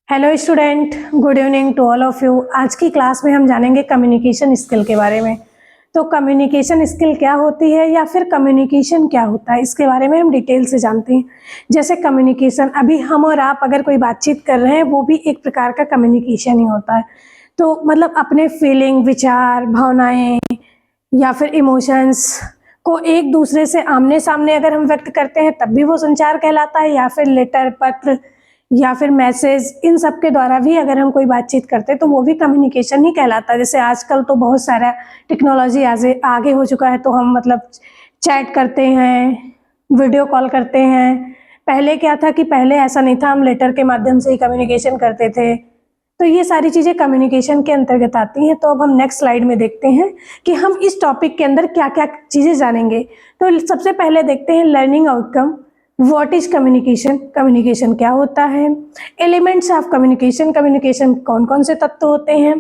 Hello student, good evening to all of you. आज की class में हम जानेंगे कम्युनिकेशन स्किल के बारे में। तो कम्युनिकेशन स्किल क्या होती है या फिर कम्युनिकेशन क्या होता है, इसके बारे में हम डिटेल से जानते हैं। जैसे कम्युनिकेशन, अभी हम और आप अगर कोई बातचीत कर रहे हैं, वो भी एक प्रकार का कम्युनिकेशन ही होता है। तो मतलब अपने फीलिंग, विचार, भावनाएं या फिर इमोशंस को एक दूसरे से आमने सामने अगर हम व्यक्त करते हैं तब भी वो संचार कहलाता है, या फिर लेटर, पत्र या फिर मैसेज, इन सब के द्वारा भी अगर हम कोई बातचीत करते हैं तो वो भी कम्युनिकेशन ही कहलाता है। जैसे आजकल तो बहुत सारा टेक्नोलॉजी आगे हो चुका है, तो हम मतलब चैट करते हैं, वीडियो कॉल करते हैं। पहले क्या था कि पहले ऐसा नहीं था, हम लेटर के माध्यम से ही कम्युनिकेशन करते थे। तो ये सारी चीज़ें कम्युनिकेशन के अंतर्गत आती हैं। तो अब हम नेक्स्ट स्लाइड में देखते हैं कि हम इस टॉपिक के अंदर क्या क्या चीज़ें जानेंगे। तो सबसे पहले देखते हैं learning outcome. What is communication, communication क्या होता है, एलिमेंट्स ऑफ कम्युनिकेशन, कम्युनिकेशन कौन कौन से तत्व होते हैं,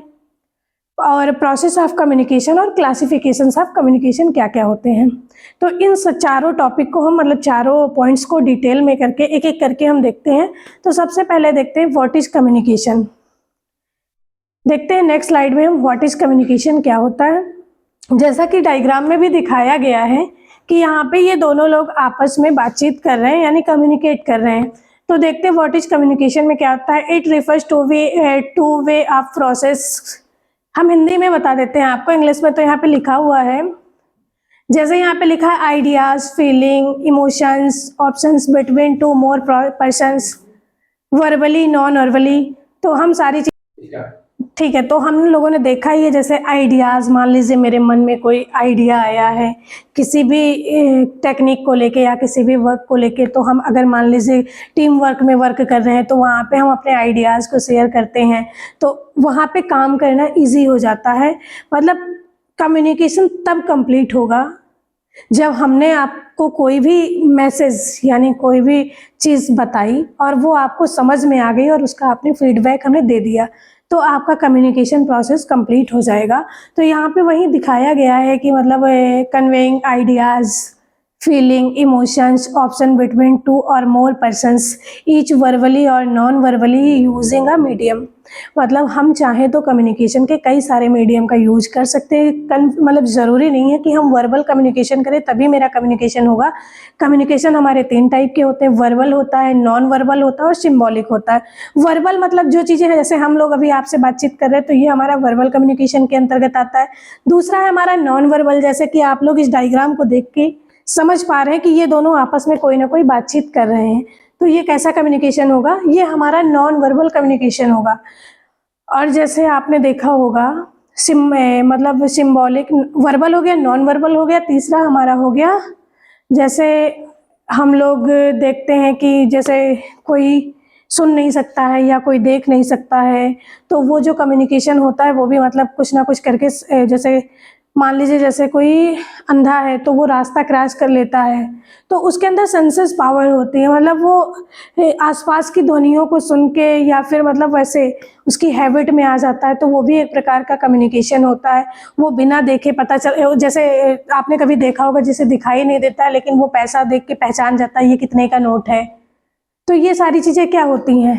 और प्रोसेस ऑफ कम्युनिकेशन और क्लासिफिकेशन ऑफ कम्युनिकेशन क्या क्या होते हैं। तो इन चारों टॉपिक को हम मतलब चारों पॉइंट्स को डिटेल में करके एक एक करके हम देखते हैं। तो सबसे पहले देखते हैं व्हाट इज कम्युनिकेशन। देखते हैं नेक्स्ट स्लाइड में हम व्हाट इज कम्युनिकेशन क्या होता है। जैसा कि डायग्राम में भी दिखाया गया है कि यहाँ पे ये दोनों लोग आपस में बातचीत कर रहे हैं, यानी कम्युनिकेट कर रहे हैं। तो देखते हैं व्हाट इज कम्युनिकेशन में क्या होता है। It refers two way of process. हम हिंदी में बता देते हैं आपको, इंग्लिश में तो यहाँ पे लिखा हुआ है। जैसे यहाँ पे लिखा है ideas, feeling, emotions, options between two more persons, verbally, non verbally. तो हम सारी ठीक है, तो हम लोगों ने देखा ही है। जैसे आइडियाज़, मान लीजिए मेरे मन में कोई आइडिया आया है किसी भी टेक्निक को लेके या किसी भी वर्क को लेके, तो हम अगर मान लीजिए टीम वर्क में वर्क कर रहे हैं तो वहाँ पे हम अपने आइडियाज़ को शेयर करते हैं, तो वहाँ पे काम करना इजी हो जाता है। मतलब कम्युनिकेशन तब कंप्लीट होगा जब हमने आपको कोई भी मैसेज यानी कोई भी चीज़ बताई और वो आपको समझ में आ गई और उसका आपने फीडबैक हमें दे दिया, तो आपका कम्युनिकेशन प्रोसेस कंप्लीट हो जाएगा। तो यहाँ पे वही दिखाया गया है कि मतलब conveying ideas, feeling, emotions, option between two और मोर पर्सन्स, ईच वर्बली और non verbally using a medium. मतलब हम चाहें तो कम्युनिकेशन के कई सारे मीडियम का यूज कर सकते हैं। मतलब ज़रूरी नहीं है कि हम वर्बल कम्युनिकेशन करें तभी मेरा कम्युनिकेशन होगा। कम्युनिकेशन हमारे 3 टाइप के होते हैं, वर्बल होता है, नॉन वर्बल होता है और सिम्बॉलिक होता है। वर्बल मतलब जो चीज़ें हैं, जैसे हम लोग अभी आपसे बातचीत कर रहे हैं तो ये हमारा वर्बल कम्युनिकेशन के अंतर्गत आता है। दूसरा है हमारा नॉन वर्बल, जैसे कि आप लोग इस डायग्राम को देख के समझ पा रहे हैं कि ये दोनों आपस में कोई ना कोई बातचीत कर रहे हैं, तो ये कैसा कम्युनिकेशन होगा, ये हमारा नॉन वर्बल कम्युनिकेशन होगा। और जैसे आपने देखा होगा मतलब सिंबॉलिक, वर्बल हो गया, नॉन वर्बल हो गया, तीसरा हमारा हो गया जैसे हम लोग देखते हैं कि जैसे कोई सुन नहीं सकता है या कोई देख नहीं सकता है, तो वो जो कम्युनिकेशन होता है वो भी मतलब कुछ ना कुछ करके जैसे मान लीजिए जैसे कोई अंधा है तो वो रास्ता क्रॉस कर लेता है, तो उसके अंदर सेंसेस पावर होती है। मतलब वो आसपास की ध्वनियों को सुन के या फिर मतलब वैसे उसकी हैबिट में आ जाता है, तो वो भी एक प्रकार का कम्युनिकेशन होता है। वो बिना देखे पता चल, जैसे आपने कभी देखा होगा जिसे दिखाई नहीं देता है लेकिन वो पैसा देख के पहचान जाता है ये कितने का नोट है। तो ये सारी चीज़ें क्या होती हैं,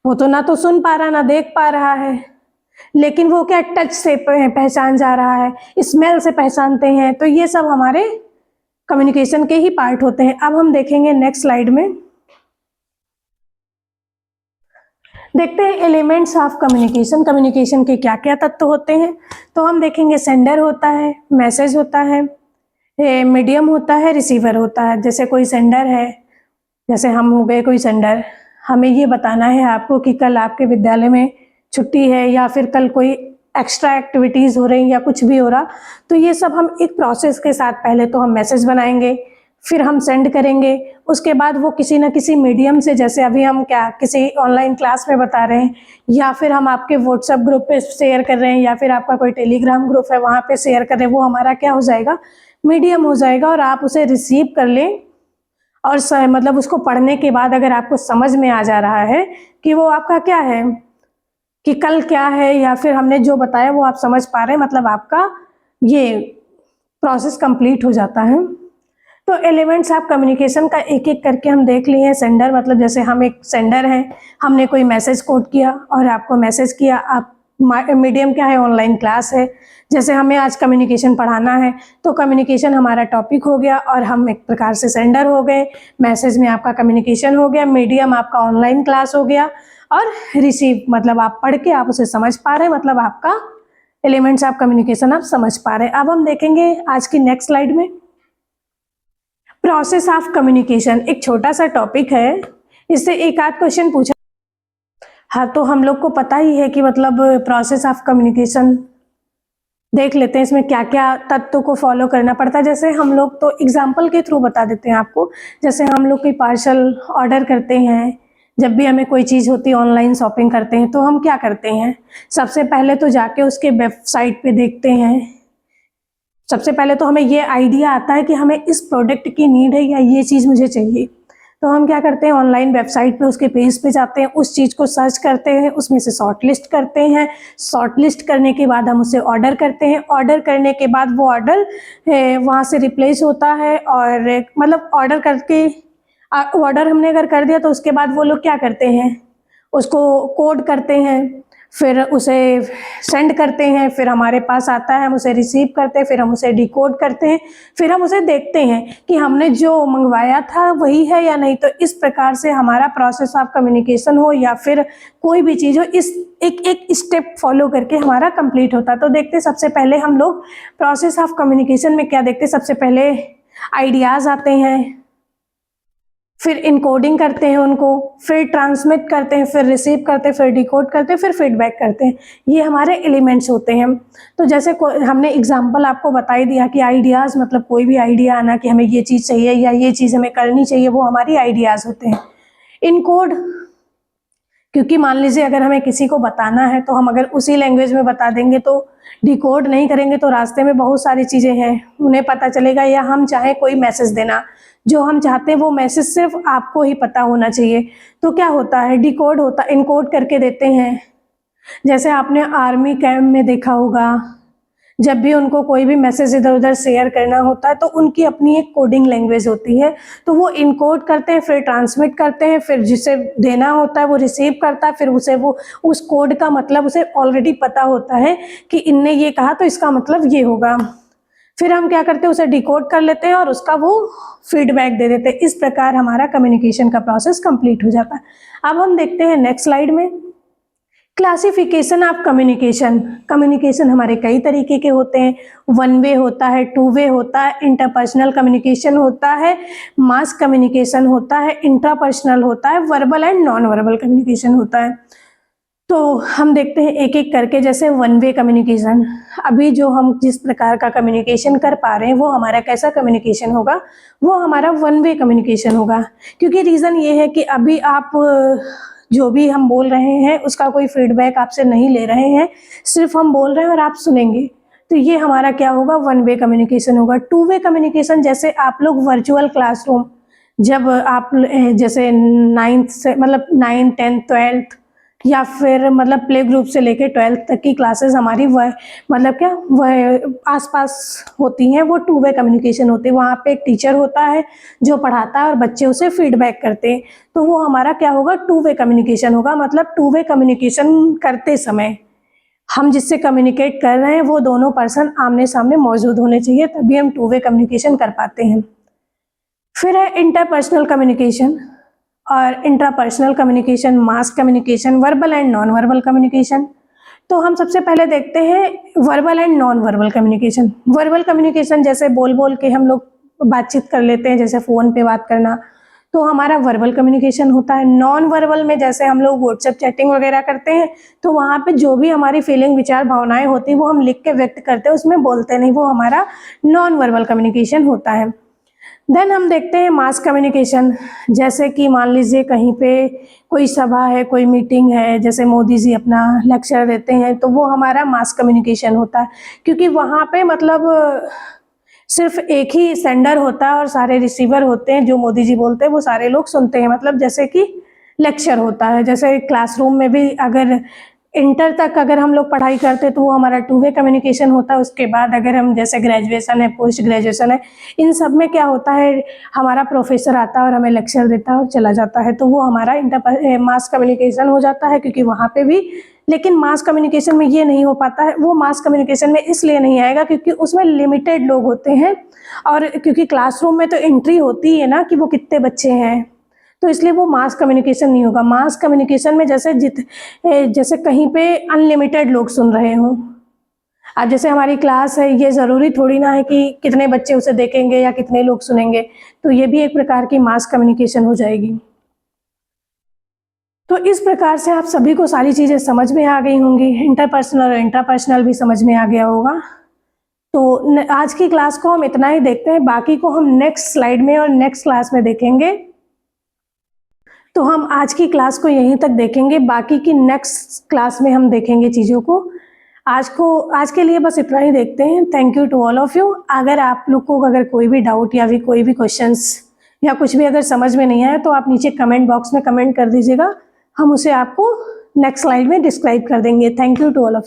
वो तो ना तो सुन पा रहा ना देख पा रहा है, लेकिन वो क्या टच से पहचान जा रहा है, स्मेल से पहचानते हैं। तो ये सब हमारे कम्युनिकेशन के ही पार्ट होते हैं। अब हम देखेंगे नेक्स्ट स्लाइड में, देखते हैं एलिमेंट्स ऑफ कम्युनिकेशन। कम्युनिकेशन के क्या क्या तत्व होते हैं। तो हम देखेंगे सेंडर होता है, मैसेज होता है, मीडियम होता है, रिसीवर होता है। जैसे कोई सेंडर है, जैसे हम हो गए कोई सेंडर, हमें ये बताना है आपको कि कल आपके विद्यालय में छुट्टी है या फिर कल कोई एक्स्ट्रा एक्टिविटीज़ हो रही या कुछ भी हो रहा, तो ये सब हम एक प्रोसेस के साथ पहले तो हम मैसेज बनाएंगे, फिर हम सेंड करेंगे, उसके बाद वो किसी न किसी मीडियम से, जैसे अभी हम क्या किसी ऑनलाइन क्लास में बता रहे हैं या फिर हम आपके व्हाट्सएप ग्रुप पे शेयर कर रहे हैं या फिर आपका कोई टेलीग्राम ग्रुप है वहाँ पे शेयर कर रहे हैं, वो हमारा क्या हो जाएगा, मीडियम हो जाएगा। और आप उसे रिसीव कर लें और मतलब उसको पढ़ने के बाद अगर आपको समझ में आ जा रहा है कि वो आपका क्या है, कि कल क्या है, या फिर हमने जो बताया वो आप समझ पा रहे हैं, मतलब आपका ये प्रोसेस कंप्लीट हो जाता है। तो एलिमेंट्स ऑफ कम्युनिकेशन का एक एक करके हम देख लिए हैं। सेंडर मतलब जैसे हम एक सेंडर हैं, हमने कोई मैसेज कोड किया और आपको मैसेज किया, आप मीडियम क्या है, ऑनलाइन क्लास है। जैसे हमें आज कम्युनिकेशन पढ़ाना है तो कम्युनिकेशन हमारा टॉपिक हो गया और हम एक प्रकार से सेंडर हो गए। मैसेज में आपका कम्युनिकेशन हो गया, मीडियम आपका ऑनलाइन क्लास हो गया, और रिसीव मतलब आप पढ़ के आप उसे समझ पा रहे हैं, मतलब आपका एलिमेंट्स ऑफ कम्युनिकेशन आप समझ पा रहे हैं। अब हम देखेंगे आज की नेक्स्ट स्लाइड में प्रोसेस ऑफ कम्युनिकेशन। एक छोटा सा टॉपिक है, इससे एक आध क्वेश्चन पूछा। हाँ, तो हम लोग को पता ही है कि मतलब प्रोसेस ऑफ कम्युनिकेशन देख लेते हैं इसमें क्या क्या तत्वों को फॉलो करना पड़ता है। जैसे हम लोग तो एग्जाम्पल के थ्रू बता देते हैं आपको। जैसे हम लोग कोई पार्सल ऑर्डर करते हैं, जब भी हमें कोई चीज़ होती है, ऑनलाइन शॉपिंग करते हैं, तो हम क्या करते हैं, सबसे पहले तो जाके उसके वेबसाइट पे देखते हैं। सबसे पहले तो हमें ये आइडिया आता है कि हमें इस प्रोडक्ट की नीड है या ये चीज़ मुझे चाहिए, तो हम क्या करते हैं, ऑनलाइन वेबसाइट पे उसके पेज पे जाते हैं, उस चीज़ को सर्च करते हैं, उसमें से शॉर्ट लिस्ट करते हैं। शॉर्ट लिस्ट करने के बाद हम उसे ऑर्डर करते हैं। ऑर्डर करने के बाद वो ऑर्डर वहाँ से रिप्लेस होता है, और मतलब ऑर्डर करके ऑर्डर हमने अगर कर दिया तो उसके बाद वो लोग क्या करते हैं, उसको कोड करते हैं, फिर उसे सेंड करते हैं, फिर हमारे पास आता है, हम उसे रिसीव करते हैं, फिर हम उसे डिकोड करते हैं, फिर हम उसे देखते हैं कि हमने जो मंगवाया था वही है या नहीं। तो इस प्रकार से हमारा प्रोसेस ऑफ कम्युनिकेशन हो या फिर कोई भी चीज़ हो, इस एक एक स्टेप फॉलो करके हमारा कंप्लीट होता है। तो देखते सबसे पहले हम लोग प्रोसेस ऑफ कम्युनिकेशन में क्या देखते, सबसे पहले आइडियाज़ आते हैं, फिर इनकोडिंग करते हैं उनको, फिर ट्रांसमिट करते हैं, फिर रिसीव करते हैं, फिर डिकोड करते हैं, फिर फीडबैक करते हैं। ये हमारे एलिमेंट्स होते हैं। तो जैसे हमने एग्जांपल आपको बता ही दिया कि आइडियाज़ मतलब कोई भी आइडिया आना कि हमें ये चीज़ चाहिए या ये चीज़ हमें करनी चाहिए, वो हमारी आइडियाज़ होते हैं। इनकोड, क्योंकि मान लीजिए अगर हमें किसी को बताना है तो हम अगर उसी लैंग्वेज में बता देंगे तो डिकोड नहीं करेंगे तो रास्ते में बहुत सारी चीज़ें हैं, उन्हें पता चलेगा। या हम चाहें कोई मैसेज देना, जो हम चाहते हैं वो मैसेज सिर्फ आपको ही पता होना चाहिए, तो क्या होता है, डिकोड होता, इनकोड करके देते हैं। जैसे आपने आर्मी कैंप में देखा होगा, जब भी उनको कोई भी मैसेज इधर उधर शेयर करना होता है तो उनकी अपनी एक कोडिंग लैंग्वेज होती है, तो वो इनकोड करते हैं, फिर ट्रांसमिट करते हैं, फिर जिसे देना होता है वो रिसीव करता है, फिर उसे वो उस कोड का मतलब उसे ऑलरेडी पता होता है कि इनने ये कहा तो इसका मतलब ये होगा। फिर हम क्या करते हैं, उसे डिकोड कर लेते हैं और उसका वो फीडबैक दे देते हैं। इस प्रकार हमारा कम्युनिकेशन का प्रोसेस कंप्लीट हो जाता है। अब हम देखते हैं नेक्स्ट स्लाइड में क्लासिफिकेशन ऑफ कम्युनिकेशन। कम्युनिकेशन हमारे कई तरीके के होते हैं, वन वे होता है, टू वे होता है, इंटरपर्सनल कम्युनिकेशन होता है, मास कम्युनिकेशन होता है, इंट्रापर्सनल होता है, verbal and non verbal communication होता है। तो हम देखते हैं एक एक करके। जैसे वन वे कम्युनिकेशन, अभी जो हम जिस प्रकार का कम्युनिकेशन कर पा रहे हैं वो हमारा कैसा कम्युनिकेशन होगा, वो हमारा वन वे कम्युनिकेशन होगा। क्योंकि रीज़न ये है कि अभी आप जो भी हम बोल रहे हैं उसका कोई फीडबैक आपसे नहीं ले रहे हैं, सिर्फ हम बोल रहे हैं और आप सुनेंगे, तो ये हमारा क्या होगा, वन वे कम्युनिकेशन होगा। टू वे कम्युनिकेशन, जैसे आप लोग वर्चुअल क्लासरूम, जब आप जैसे 9th से मतलब 9, 10, 12 या फिर मतलब प्ले ग्रुप से लेकर 12th तक की क्लासेस हमारी वह मतलब क्या वह आसपास होती हैं, वो टू वे कम्युनिकेशन होती है। वहाँ पे एक टीचर होता है जो पढ़ाता है और बच्चे उसे फीडबैक करते हैं, तो वो हमारा क्या होगा, टू वे कम्युनिकेशन होगा। मतलब टू वे कम्युनिकेशन करते समय हम जिससे कम्युनिकेट कर रहे हैं वो दोनों पर्सन आमने सामने मौजूद होने चाहिए, तभी हम टू वे कम्युनिकेशन कर पाते हैं। फिर है इंटरपर्सनल कम्युनिकेशन और intrapersonal communication, mass communication, verbal and non verbal communication. तो हम सबसे पहले देखते हैं verbal and non verbal communication. Verbal communication जैसे बोल बोल के हम लोग बातचीत कर लेते हैं, जैसे फ़ोन पे बात करना, तो हमारा वर्बल कम्युनिकेशन होता है। नॉन वर्बल में जैसे हम लोग व्हाट्सएप चैटिंग वगैरह करते हैं, तो वहाँ पे जो भी हमारी फीलिंग, विचार, भावनाएं होती हैं वो हम लिख के व्यक्त करते हैं, उसमें बोलते नहीं, वो हमारा नॉन वर्बल कम्युनिकेशन होता है। देन हम देखते हैं मास कम्युनिकेशन, जैसे कि मान लीजिए कहीं पे कोई सभा है, कोई मीटिंग है, जैसे मोदी जी अपना लेक्चर देते हैं, तो वो हमारा मास कम्युनिकेशन होता है। क्योंकि वहाँ पे मतलब सिर्फ एक ही सेंडर होता है और सारे रिसीवर होते हैं, जो मोदी जी बोलते हैं वो सारे लोग सुनते हैं। मतलब जैसे कि लेक्चर होता है, जैसे क्लासरूम में भी अगर इंटर तक अगर हम लोग पढ़ाई करते तो वो हमारा 2 वे कम्युनिकेशन होता है। उसके बाद अगर हम जैसे ग्रेजुएशन है, पोस्ट ग्रेजुएशन है, इन सब में क्या होता है, हमारा प्रोफेसर आता है और हमें लेक्चर देता है और चला जाता है, तो वो हमारा मास कम्युनिकेशन हो जाता है। क्योंकि वहाँ पे भी, लेकिन मास कम्युनिकेशन में ये नहीं हो पाता है। वो मास कम्युनिकेशन में इसलिए नहीं आएगा क्योंकि उसमें लिमिटेड लोग होते हैं, और क्योंकि क्लासरूम में तो एंट्री होती है ना कि वो कितने बच्चे हैं, तो इसलिए वो मास कम्युनिकेशन नहीं होगा। मास कम्युनिकेशन में जैसे कहीं पे अनलिमिटेड लोग सुन रहे हों। अब जैसे हमारी क्लास है, ये ज़रूरी थोड़ी ना है कि कितने बच्चे उसे देखेंगे या कितने लोग सुनेंगे, तो ये भी एक प्रकार की मास कम्युनिकेशन हो जाएगी। तो इस प्रकार से आप सभी को सारी चीज़ें समझ में आ गई होंगी। इंटरपर्सनल और इंट्रापर्सनल भी समझ में आ गया होगा। तो आज की क्लास को हम इतना ही देखते हैं, बाकी को हम नेक्स्ट स्लाइड में और नेक्स्ट क्लास में देखेंगे। तो हम आज की क्लास को यहीं तक देखेंगे, बाकी की नेक्स्ट क्लास में हम देखेंगे चीज़ों को। आज के लिए बस इतना ही देखते हैं। Thank you to all of you. अगर आप लोग को अगर कोई भी डाउट या फिर कोई भी क्वेश्चंस या कुछ भी अगर समझ में नहीं आया तो आप नीचे कमेंट बॉक्स में कमेंट कर दीजिएगा, हम उसे आपको नेक्स्ट स्लाइड में डिस्क्राइब कर देंगे। Thank you to all of you.